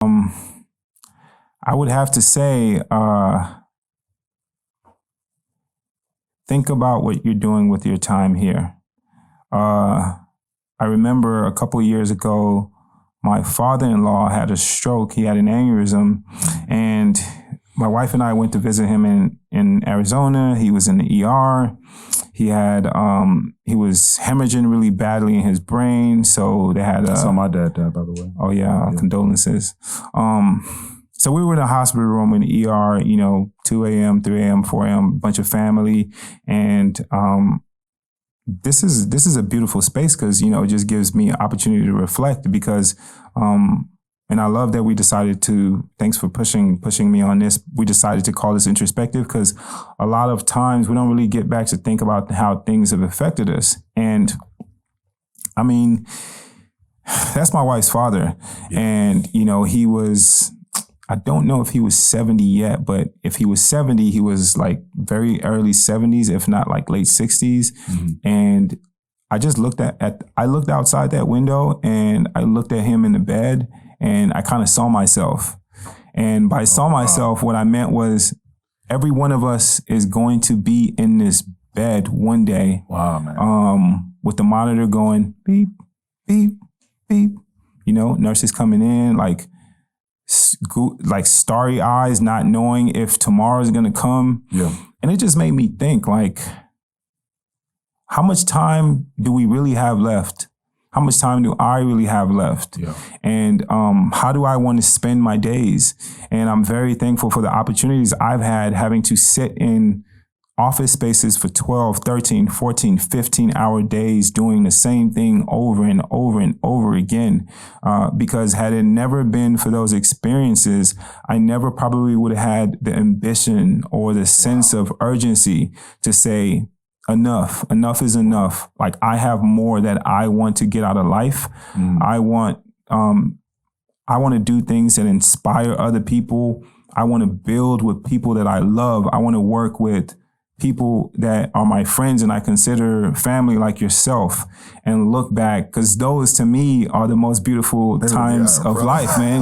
I would have to say, think about what you're doing with your time here. I remember a couple of years ago, my father-in-law had a stroke. He had an aneurysm, and my wife and I went to visit him in Arizona. He was in the ER. He was hemorrhaging really badly in his brain. So they had I saw my dad die, by the way. Oh yeah. Condolences. So we were in a hospital room in the ER, 2 a.m., 3 a.m., 4 a.m., bunch of family. And this is a beautiful space because, it just gives me an opportunity to reflect because, and I love that we decided to, thanks for pushing me on this. We decided to call this Introspektiv because a lot of times we don't really get back to think about how things have affected us. And I mean, that's my wife's father. Yeah. And, he was, I don't know if he was 70 yet, but if he was 70, he was like very early 70s, if not like late 60s. Mm-hmm. And I just looked I looked outside that window and I looked at him in the bed and I kind of saw myself. And by myself, what I meant was every one of us is going to be in this bed one day. Wow, man. With the monitor going beep, beep, beep, nurses coming in, like starry eyes, not knowing if tomorrow's going to come. Yeah. And it just made me think, like, how much time do we really have left? How much time do I really have left? Yeah. And how do I want to spend my days? And I'm very thankful for the opportunities I've had having to sit in office spaces for 12, 13, 14, 15-hour days doing the same thing over and over and over again. Because had it never been for those experiences, I never probably would have had the ambition or the sense of urgency to say, enough is enough. Like, I have more that I want to get out of life. Mm. I want to do things that inspire other people. I want to build with people that I love. I want to work with people that are my friends and I consider family, like yourself, and look back, because those to me are the most beautiful times of life, man.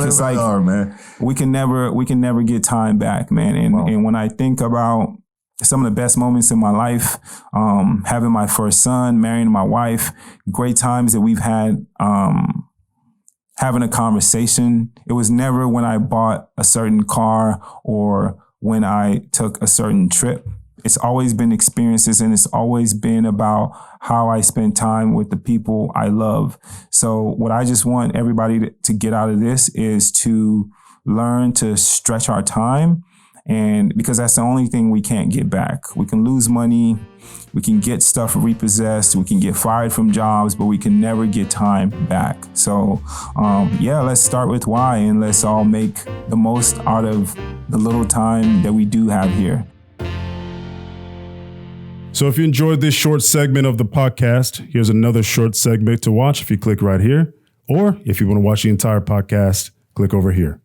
It's like man. we can never get time back, man. And when I think about some of the best moments in my life, having my first son, marrying my wife, great times that we've had, having a conversation. It was never when I bought a certain car or when I took a certain trip. It's always been experiences, and it's always been about how I spend time with the people I love. So what I just want everybody to get out of this is to learn to stretch our time. And because that's the only thing we can't get back. We can lose money, we can get stuff repossessed, we can get fired from jobs, but we can never get time back. So let's start with why, and let's all make the most out of the little time that we do have here. So if you enjoyed this short segment of the podcast, here's another short segment to watch if you click right here. Or if you want to watch the entire podcast, click over here.